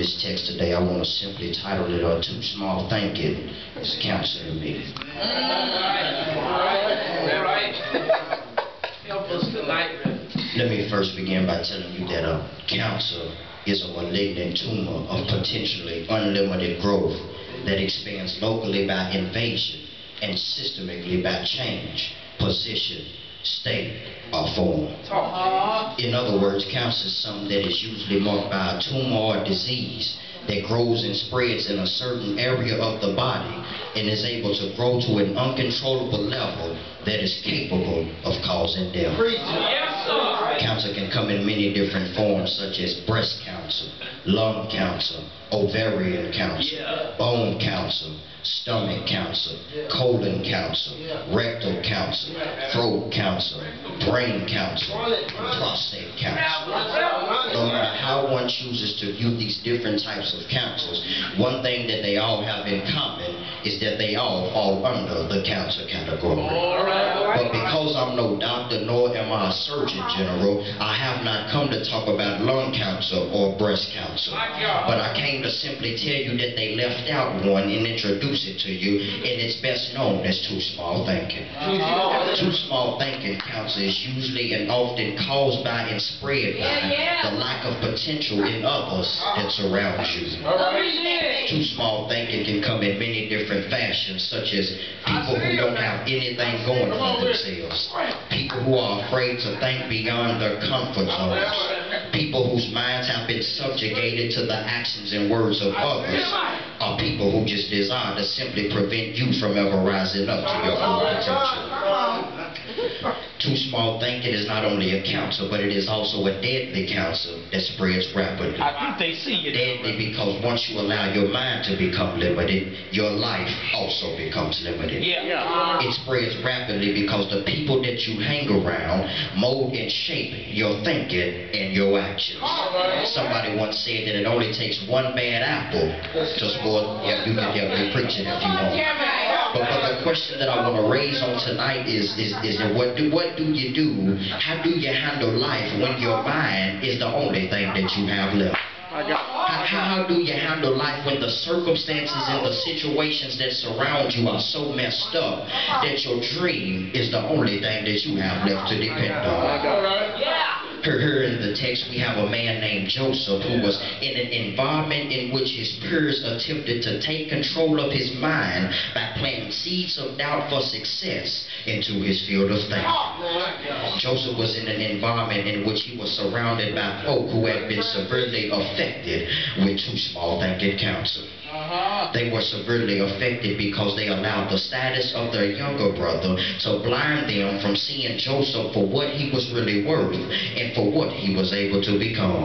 this text today, I want to simply title it Too Small Thinking. It's a counseling meeting. Help us tonight. Let me first begin by telling you that cancer is a malignant tumor of potentially unlimited growth that expands locally by invasion and systemically by change, position, state, or form. In other words, cancer is something that is usually marked by a tumor or disease that grows and spreads in a certain area of the body and is able to grow to an uncontrollable level that is capable of causing death. Cancer can come in many different forms, such as breast cancer, lung cancer, ovarian cancer, bone cancer, stomach cancer, colon cancer, rectal cancer, throat cancer, brain cancer, prostate cancer. No matter how one chooses to view these different types of cancers, one thing that they all have in common is that they all fall under the cancer category. But because I'm no doctor, nor am I a surgeon general, I have not come to talk about lung cancer or breast cancer. But I came to simply tell you that they left out one and introduce it to you, and it's best known as too small thinking. Too small thinking cancer is usually and often caused by and spread by the lack of potential in others that surround you. Too small thinking can come in many different fashions, such as people who don't have anything going for themselves, people who are afraid to think beyond their comfort zones, people whose minds have been subjugated to the actions and words of others, or people who just desire to simply prevent you from ever rising up to your full potential. Too small thinking is not only a cancer, but it is also a deadly cancer that spreads rapidly. I think they see you. Deadly because once you allow your mind to become limited, your life also becomes limited. It spreads rapidly because the people that you hang around mold and shape your thinking and your actions. Somebody once said that it only takes one bad apple to spoil. Yeah, you can definitely preach it if you want. But the question that I want to raise on tonight is what do you do? How do you handle life when your mind is the only thing that you have left? How do you handle life when the circumstances and the situations that surround you are so messed up that your dream is the only thing that you have left to depend on? Here in the text, we have a man named Joseph who was in an environment in which his peers attempted to take control of his mind by planting seeds of doubt for success into his field of thinking. Joseph was in an environment in which he was surrounded by folk who had been severely affected with too small thinking cancer. They were severely affected because they allowed the status of their younger brother to blind them from seeing Joseph for what he was really worth and for what he was able to become.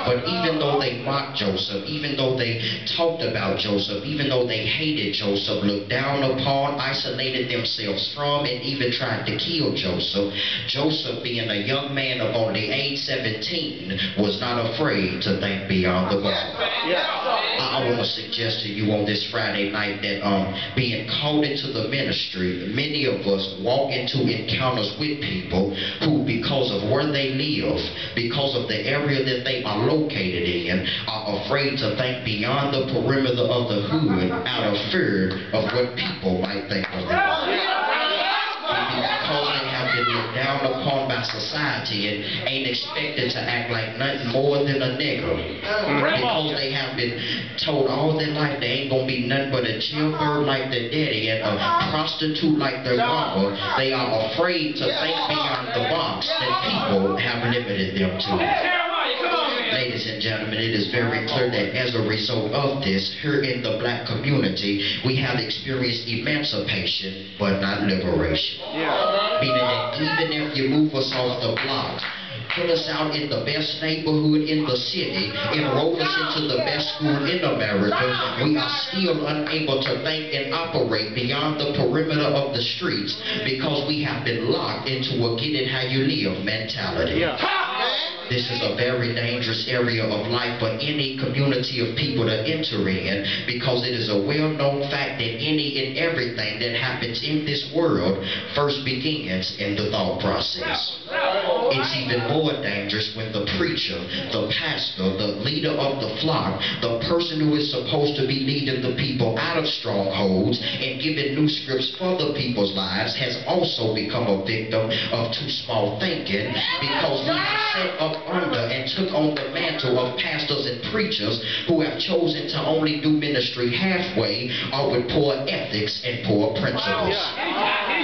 But even though they mocked Joseph, even though they talked about Joseph, even though they hated Joseph, looked down upon, isolated themselves from, and even tried to kill Joseph, Joseph, being a young man of only age 17, was not afraid to think beyond the box. I want to suggest to you on this Friday night that being called into the ministry, many of us walk into encounters with people who, because of where they live, because of the area that they are located in, are afraid to think beyond the perimeter of the hood out of fear of what people might think of them. Because they have been looked down upon by society and ain't expected to act like nothing more than a nigger. Because they have been told all their life they ain't gonna be nothing but a jailbird like their daddy and a prostitute like their mama, they are afraid to think beyond the box that people have limited them to. Ladies and gentlemen, it is very clear that as a result of this, here in the black community, we have experienced emancipation, but not liberation. Meaning that even if you move us off the block, put us out in the best neighborhood in the city, enroll us into the best school in America, we are still unable to think and operate beyond the perimeter of the streets because we have been locked into a get it how you live mentality. This is a very dangerous area of life for any community of people to enter in, because it is a well-known fact that any and everything that happens in this world first begins in the thought process. It's even more dangerous when the preacher, the pastor, the leader of the flock, the person who is supposed to be leading the people out of strongholds and giving new scripts for the people's lives has also become a victim of too small thinking, because we have set up under and took on the mantle of pastors and preachers who have chosen to only do ministry halfway or with poor ethics and poor principles.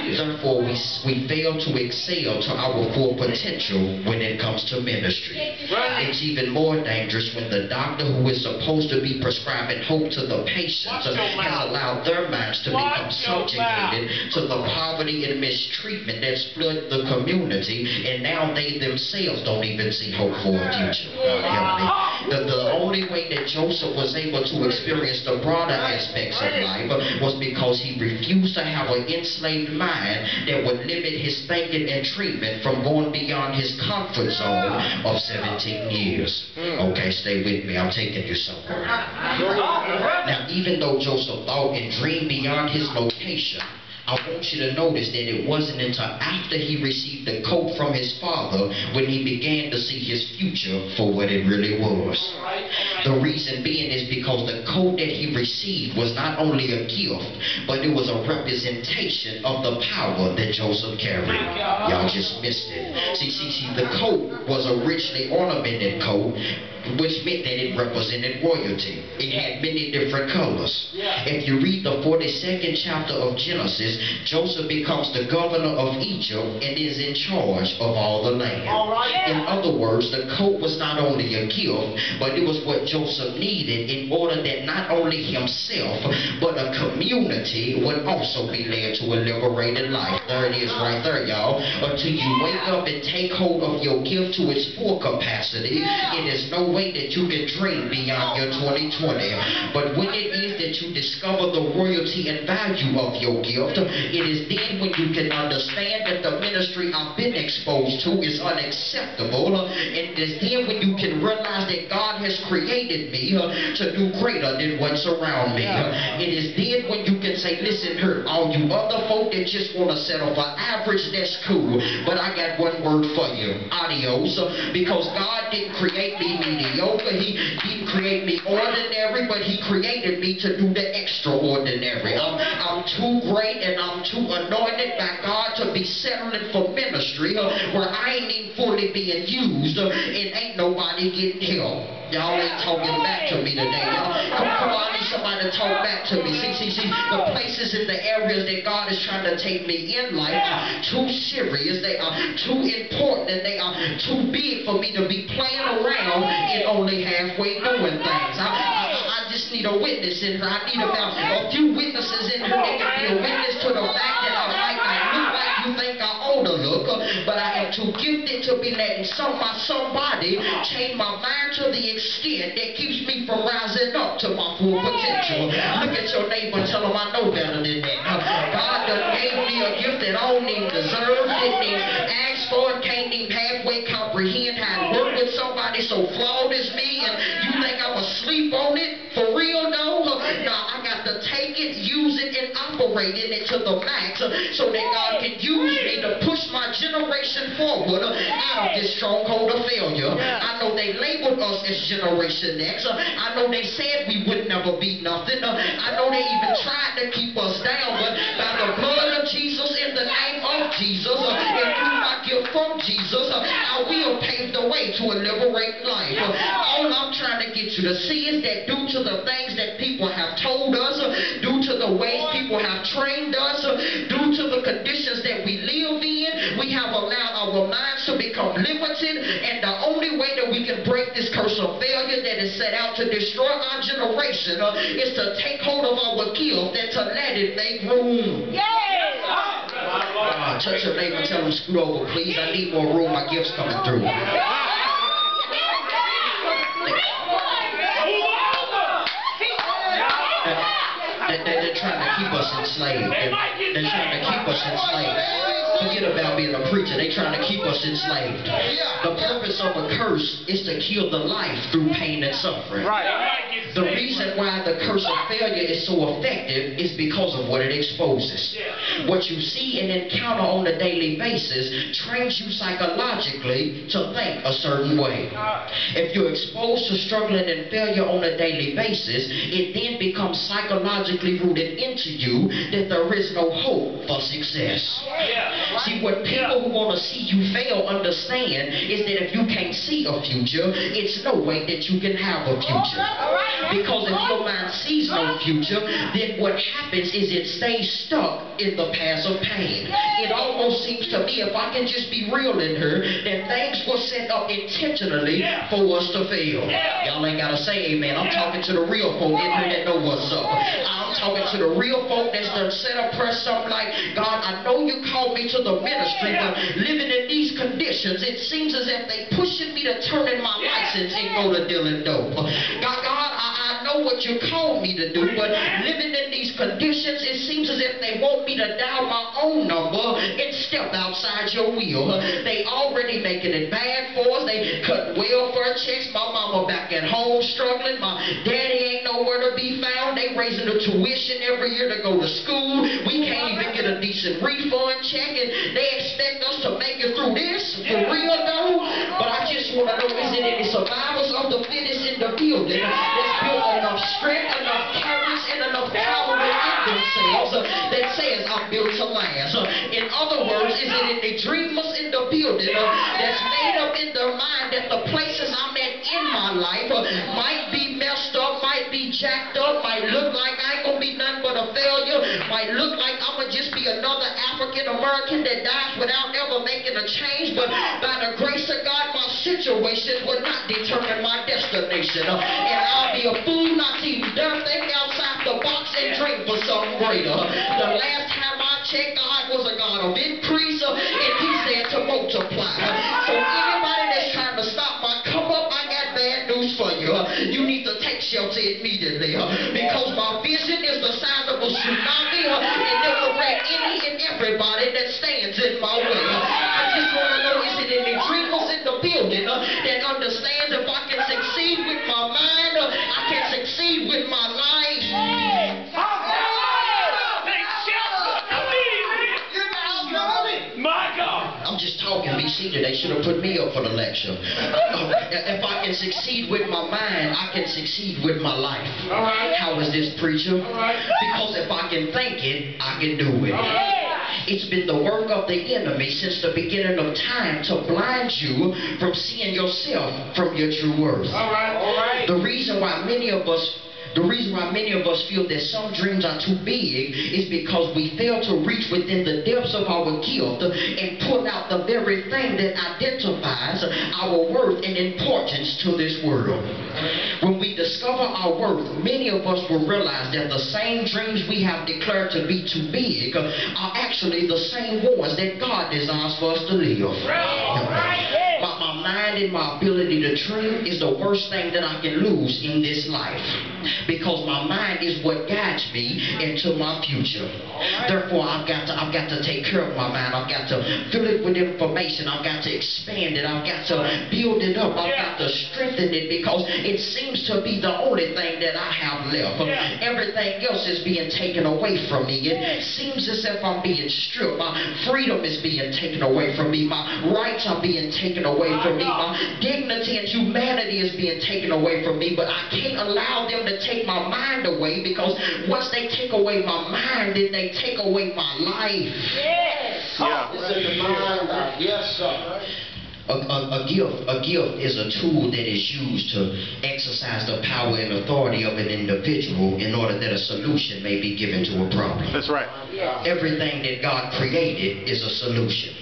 Therefore, we fail to excel to our full potential when it comes to ministry. It's even more dangerous when the doctor who is supposed to be prescribing hope to the patients has allowed their minds to become subjugated to the poverty and mistreatment that's flooded the community, and now they themselves don't even see hope for a future. God help me. The only way that Joseph was able to experience the broader aspects of life was because he refused to have an enslaved mind that would limit his thinking and treatment from going beyond his comfort zone of 17 years. Okay, stay with me. I'm taking you somewhere. Now, even though Joseph thought and dreamed beyond his location, I want you to notice that it wasn't until after he received the coat from his father when he began to see his future for what it really was. The reason being is because the coat that he received was not only a gift, but it was a representation of the power that Joseph carried. Y'all just missed it. See, the coat was a richly ornamented coat, which meant that it represented royalty. It had many different colors. If you read the 42nd chapter of Genesis, Joseph becomes the governor of Egypt and is in charge of all the land. In other words, the coat was not only a gift, but it was what Joseph needed in order that not only himself, but a community would also be led to a liberated life. There it is right there, y'all. Until you wake up and take hold of your gift to its full capacity, it is no way that you can dream beyond your 2020. But when it is that you discover the royalty and value of your gift, it is then when you can understand that the ministry I've been exposed to is unacceptable, and it is then when you can realize that God has created me to do greater than what's around me. It is then when you can say, listen here, all you other folk that just want to settle for average, that's cool, but I got one word for you: adios. Because God didn't create me mediocre, He didn't create me ordinary, but He created me to do the extraordinary. I'm too great and I'm too anointed by God to be settling for ministry where I ain't even fully being used and ain't nobody getting help. Y'all ain't talking back to me today. Come on, I need somebody to talk back to me. See, the places and the areas that God is trying to take me in life are too serious, they are too important, and they are too big for me to be playing around and only halfway doing things. I just need a witness in here. I need about a few witnesses in here that can be a witness to the fact that I might not look like you think I ought to look, but I am too gifted to be letting somebody change my mind to the extent that keeps me from rising up to my full potential. Look at your neighbor and tell them I know better than that. God done gave me a gift that I don't even deserve, didn't even ask for it, can't even halfway comprehend how to work with somebody so flawed as me, and you think I'm asleep on it? For real though? Nah, I got to take it, use it, and operate in it to the max so that God can use me to push my generation forward out of this stronghold of failure. I know they labeled us as Generation X. I know they said we would never be nothing. I know they even tried to keep us down, but by the blood of Jesus, in the name of Jesus, and through my gift from Jesus, I will pave the way to a liberating life. All I'm trying to get you to see is that due to the things that people have told us, due to the ways people have trained us, due to the conditions that we live in, we have allowed our minds to become limited, and the only way that we can break this curse of failure that is set out to destroy our generation is to take hold of our gift and to let it make room. Touch your neighbor and tell them, scoot over, please. I need more room. My gift's coming through. They're trying to keep us enslaved. They're trying to keep us enslaved. Forget about being a preacher. They're trying to keep us enslaved. The purpose of a curse is to kill the life through pain and suffering. The reason why the curse of failure is so effective is because of what it exposes. What you see and encounter on a daily basis trains you psychologically to think a certain way. If you're exposed to struggling and failure on a daily basis, it then becomes psychologically rooted into you that there is no hope for success. See, what people who want to see you fail understand is that if you can't see a future, it's no way that you can have a future. Because if your mind sees no future, then what happens is it stays stuck in the past of pain. It almost seems to me, if I can just be real in her, that things were set up intentionally for us to fail. Y'all ain't got to say amen. I'm talking to the real folk in here that know what's up. I'm talking to the real folk that's done set up press something like, God, I know you called me to the ministry, but living in these conditions, it seems as if they pushing me to turn in my license and go to dealing dope. God, I know what you called me to do, but living in these conditions, it seems as if they want me to dial my own number and step outside your will. They already making it bad for us. They cut welfare checks. My mama back at home struggling. My daddy ain't nowhere to be found. They raising the tuition every year to go to school. We can't even get a decent refund check, and they expect us to make it through this for real though. But I just want to know, is it any survivors of the fittest in the building that's built enough strength, enough courage, and enough power within themselves that says I'm built to last? In other words, is it any dreamers in the building that's made up in their mind that the places I'm at in my life might be messed up, might be jacked up, might look like I ain't gonna be nothing but a failure, might look like I'm gonna just be another African American that dies without ever making a change, but by the grace of God, my situation will not determine my destination. And I'll be a fool not to even dare think outside the box and dream for something greater. The last time I checked, God was a God of increase, and He said to multiply. So anybody that's trying to stop my come up, I got bad news for you. You need to take shelter immediately, because my vision is the size of a tsunami, and it will wreck any and everybody that stands in my way. I just want to know, is it any dreamers in the building that understands if I can succeed with my mind, I can succeed with my life? My God! I'm just talking. Be seated. They should have put me up for the lecture. If I can succeed with my mind, I can succeed with my life. How is this, preacher? Because if I can think it, I can do it. It's been the work of the enemy since the beginning of time to blind you from seeing yourself from your true worth. The reason why many of us feel that some dreams are too big is because we fail to reach within the depths of our gift and pull out the very thing that identifies our worth and importance to this world. When we discover our worth, many of us will realize that the same dreams we have declared to be too big are actually the same ones that God desires for us to live. My mind and my ability to dream is the worst thing that I can lose in this life, because my mind is what guides me into my future. Therefore, I've got to take care of my mind. I've got to fill it with information. I've got to expand it. I've got to build it up. I've got to strengthen it, because it seems to be the only thing that I have left. Everything else is being taken away from me. It seems as if I'm being stripped. My freedom is being taken away from me. My rights are being taken away from me. My dignity and humanity is being taken away from me. But I can't allow them to take my mind away, because once they take away my mind, then they take away my life. It's in the mind. Yes, sir. A gift is a tool that is used to exercise the power and authority of an individual in order that a solution may be given to a problem. That's right. Everything that God created is a solution.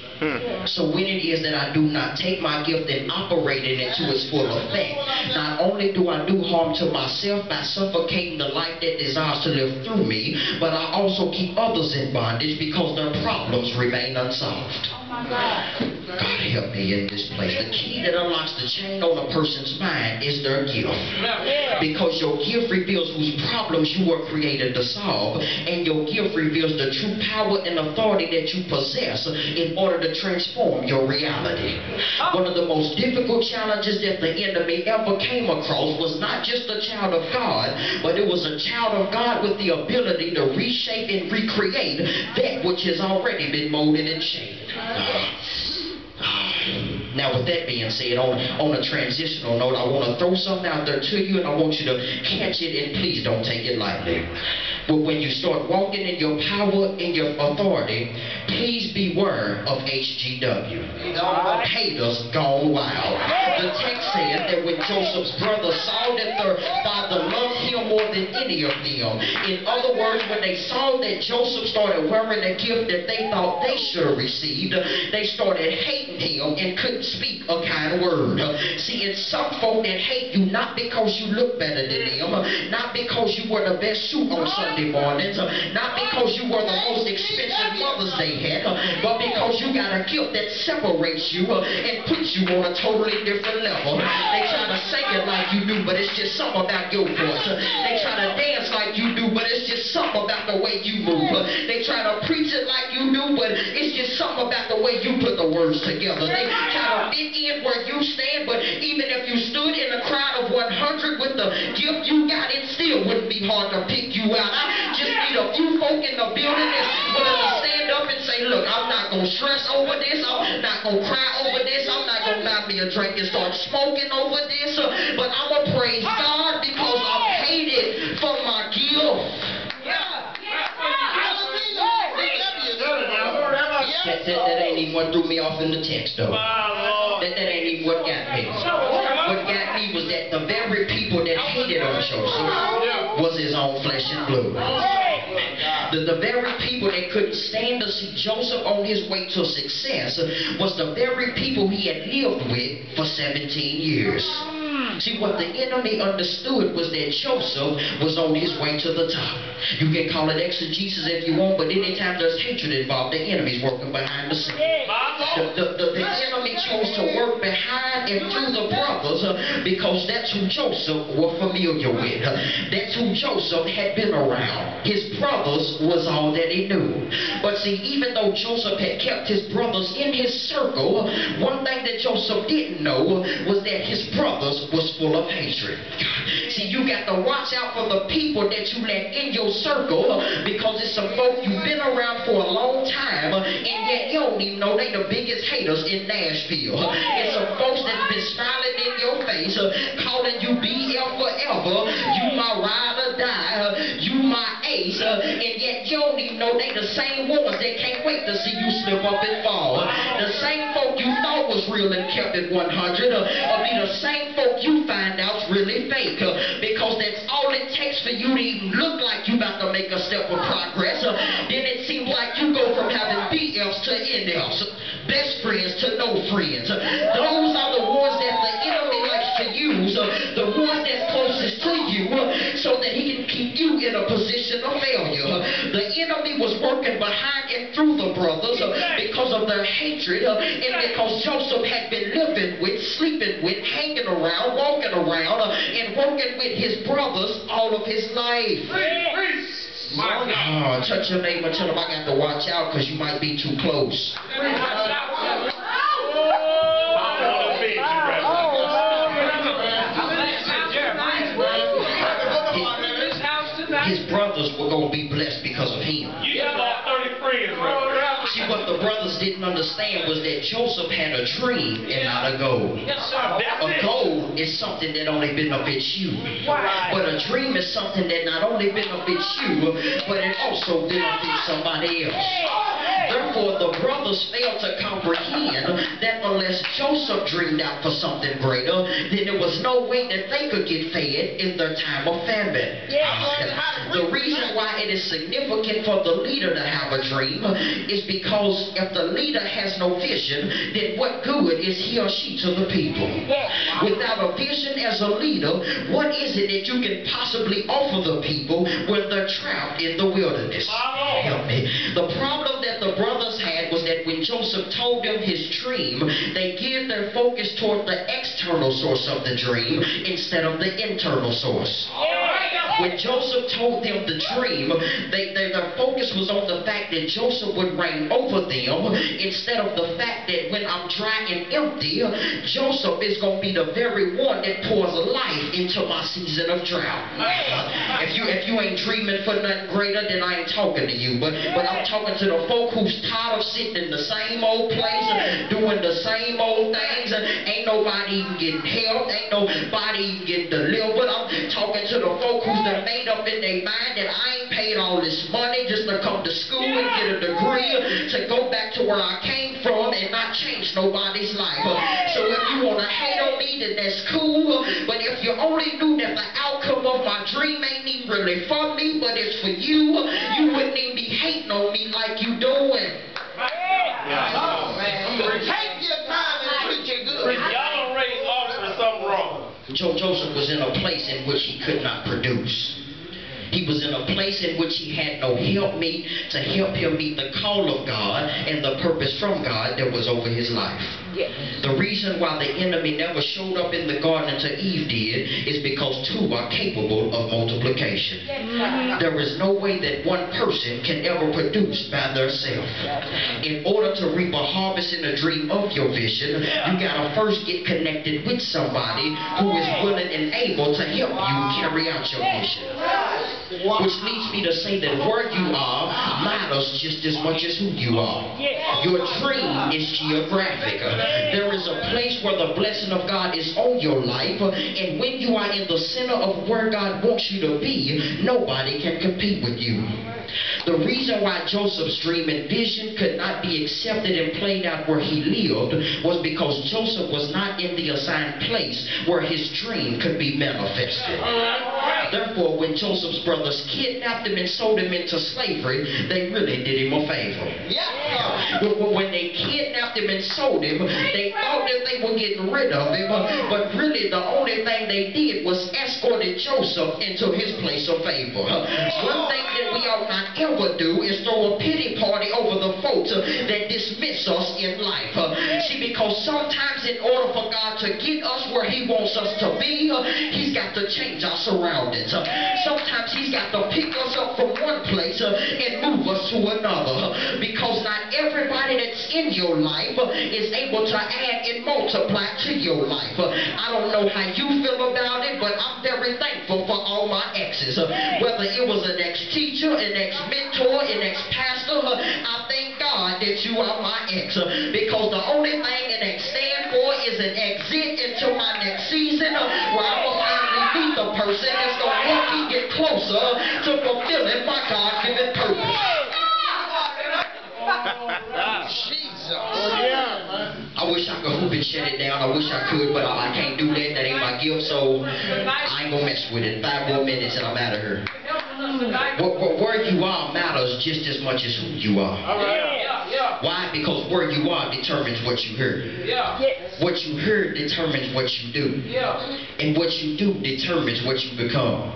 So when it is that I do not take my gift and operate in it to its full effect, not only do I do harm to myself by suffocating the life that desires to live through me, but I also keep others in bondage because their problems remain unsolved. God help me in this place. The key that unlocks the chain on a person's mind is their gift. Because your gift reveals whose problems you were created to solve, and your gift reveals the true power and authority that you possess in order to transform your reality. One of the most difficult challenges that the enemy ever came across was not just a child of God, but it was a child of God with the ability to reshape and recreate that which has already been molded and shaped. Now, with that being said, on a transitional note, I want to throw something out there to you, and I want you to catch it, and please don't take it lightly. But when you start walking in your power and your authority, please beware of HGW. Haters gone wild. The text said that when Joseph's brothers saw that their father loved him more than any of them, in other words, when they saw that Joseph started wearing a gift that they thought they should have received, they started hating him and couldn't speak a kind word. See, it's some folk that hate you not because you look better than them, not because you wear the best suit on Sunday mornings, not because you were the most expensive Mother's Day hat, but because you got a gift that separates you and puts you on a totally different level. They try to sing it like you do, but it's just something about your voice. They try to dance like you do, but it's just something about the way you move. They try to preach it like you do, but it's just something about the way you put the words together. They try to fit in where you stand, but even if you stood in a crowd of 100 with the gift you got, it still wouldn't be hard to pick you out. I just need a few folk in the building that's willing to stand up and say, look, I'm not going to stress over this, I'm not going to cry over this, I'm not going to buy me a drink and start smoking over this, but I'm going to praise God because I'm hated for my gift. That ain't even what threw me off in the text, though. That ain't even what got me. What got me was that the very people that hated on Joseph was his own flesh and blood. The very people that couldn't stand to see Joseph on his way to success was the very people he had lived with for 17 years. See, what the enemy understood was that Joseph was on his way to the top. You can call it exegesis if you want, but anytime there's hatred involved, the enemy's working behind the scenes. The enemy chose to work behind and through the brothers because that's who Joseph was familiar with. That's who Joseph had been around. His brothers was all that he knew. But see, even though Joseph had kept his brothers in his circle, one thing that Joseph didn't know was that his brothers was full of hatred. See, you got to watch out for the people that you let in your circle because it's some folk you've been around for a long time and yet you don't even know they the biggest haters in Nashville. It's some folks that's been smiling in your face, calling you BF forever, you my ride or die, you my ace, and yet you don't even know they the same ones that can't wait to see you slip up and fall. The same folk you thought was real and kept it 100 will be the same folk you find out's really fake, because that's all it takes for you to even look like you about to make a step of progress. Then it seems like you go from having BFs to NFs, best friends to no friends. Those are the ones that the enemy likes to use, the ones that's closest to you, so that he can keep you in a position of failure. The enemy was working behind and through the brothers because of their hatred, and because Joseph had been living with, sleeping with, hanging around, walking around, and working with his brothers all of his life. Touch your neighbor and tell him I got to watch out because you might be too close. His brothers were going to be blessed because of him. You just lost 30 friends, bro. See, what the brothers didn't understand was that Joseph had a dream and not a goal. A goal is something that only benefits you. But a dream is something that not only benefits you, but it also benefits somebody else. Therefore, the brothers failed to comprehend that unless Joseph dreamed out for something greater, then there was no way that they could get fed in their time of famine. The reason why it is significant for the leader to have a dream is because if the leader has no vision, then what good is he or she to the people? Without a vision as a leader, what is it that you can possibly offer the people when they're trapped in the wilderness? Help me. The problem that the brothers had was that when Joseph told them his dream, they geared their focus toward the external source of the dream instead of the internal source. When Joseph told them the dream, their focus was on the fact that Joseph would reign over them instead of the fact that when I'm dry and empty, Joseph is going to be the very one that pours life into my season of drought. If you ain't dreaming for nothing greater, then I ain't talking to you. But I'm talking to the folk who's tired of sitting in the same old place, doing the same old things, and ain't nobody even getting help, ain't nobody even getting delivered. I'm talking to the folk who's done made up in their mind that I ain't paid all this money just to come to school and get a degree to go back to where I came from and not change nobody's life. So if you want to hate on me, then that's cool. But if you only knew that the outcome of my dream ain't even really for me, but it's for you, you wouldn't even be hating on me like you doing. Take your time and preach it good. Y'all already offering something wrong. Joseph was in a place in which he could not produce. He was in a place in which he had no helpmeet to help him meet the call of God and the purpose from God that was over his life. Yes. The reason why the enemy never showed up in the garden until Eve did is because two are capable of multiplication. There is no way that one person can ever produce by themselves. In order to reap a harvest in the dream of your vision, you gotta first get connected with somebody who is willing and able to help you carry out your mission. Which leads me to say that where you are matters just as much as who you are. Your dream is geographic. There is a place where the blessing of God is on your life, and when you are in the center of where God wants you to be, nobody can compete with you. The reason why Joseph's dream and vision could not be accepted and played out where he lived was because Joseph was not in the assigned place where his dream could be manifested. Therefore, when Joseph's brothers kidnapped him and sold him into slavery, they really did him a favor. When they kidnapped him and sold him, they thought that they were getting rid of him, but really the only thing they did was escorted Joseph into his place of favor. One thing that we ought not ever do is throw a pity party over the folks that dismiss us in life. See, because sometimes in order for God to get us where he wants us to be, he's got to change our surroundings. Sometimes he's got to pick us up from one place and move us to another, because not everybody that's in your life is able to add and multiply to your life. I don't know how you feel about it, but I'm very thankful for all my exes. Whether it was an ex-teacher, an ex-mentor, an ex-pastor, I thank God that you are my ex, because the only thing an ex stand for is an exit into my next season, where I will finally meet the person that's going to help me get closer to fulfilling my God-given purpose. Jesus. I wish I could hoop and shut it down. I wish I could, but I can't do that. That ain't my gift, so I ain't gonna mess with it. 5 more minutes and I'm out of here. Where you are matters just as much as who you are. Why? Because where you are determines what you heard. What you heard determines what you do. And what you do determines what you become.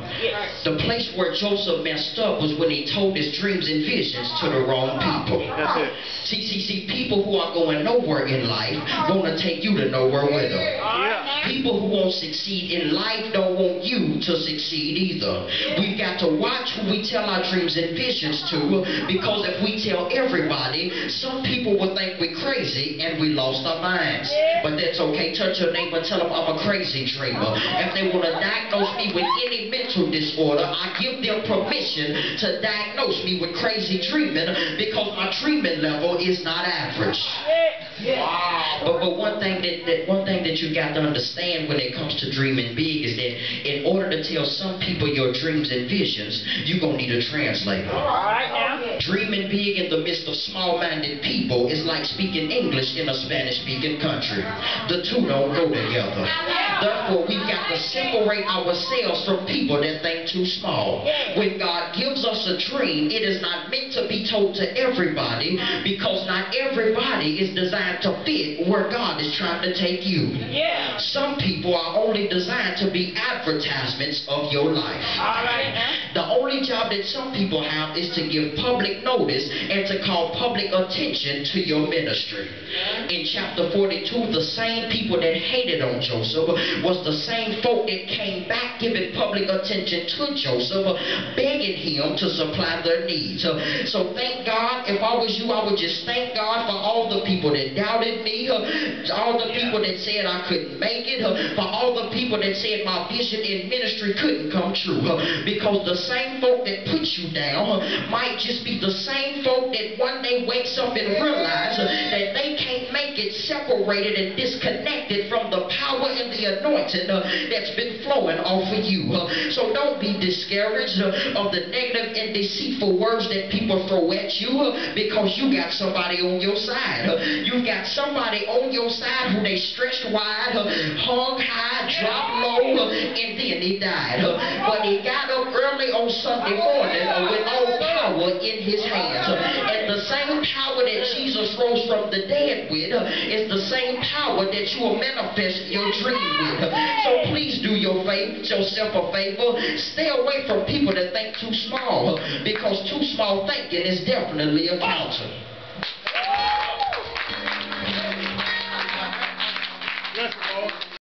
The place where Joseph messed up was when he told his dreams and visions to the wrong people. See, people who are going nowhere in life want to take you to nowhere with them. People who won't succeed in life don't want you to succeed either. We've got to watch who we tell our dreams and visions to, because if we tell everybody, some people will think we're crazy and we lost our minds. But that's okay. Touch your neighbor and tell them I'm a crazy dreamer. If they want to diagnose me with any mental disorder, I give them permission to diagnose me with crazy dreaming, because my dreaming level is not average. But one thing that you got to understand when it comes to dreaming big is that in order to tell some people your dreams and visions, you're going to need a translator. Dreaming big in the midst of small-minded people is like speaking English in a Spanish-speaking country. The two don't go together. Therefore, we've got to separate ourselves from people that think too small. When God gives us a dream, it is not meant to be told to everybody, because not everybody is designed designed to fit where God is trying to take you. Yeah. Some people are only designed to be advertisements of your life. All right. The only job that some people have is to give public notice and to call public attention to your ministry. In chapter 42, the same people that hated on Joseph was the same folk that came back giving public attention to Joseph, begging him to supply their needs. So thank God. If I was you, I would just thank God for all the people that doubted me, all the people that said I couldn't make it, for all the people that said my vision in ministry couldn't come true. Because the same folk that put you down might just be the same folk that one day wakes up and realize that they can't make it, separated and disconnected from the power and the anointing that's been flowing off of you. So don't be discouraged of the negative and deceitful words that people throw at you, because you got somebody on your side. You've got somebody on your side who they stretched wide, hung high, dropped low, and then he died. But he got up early on Sunday morning with all power in his hands. And the same power that Jesus rose from the dead with is the same power that you will manifest your dream with. So please do yourself a favor. Stay away from people that think too small, because too small thinking is definitely a counter. Yes, Lord.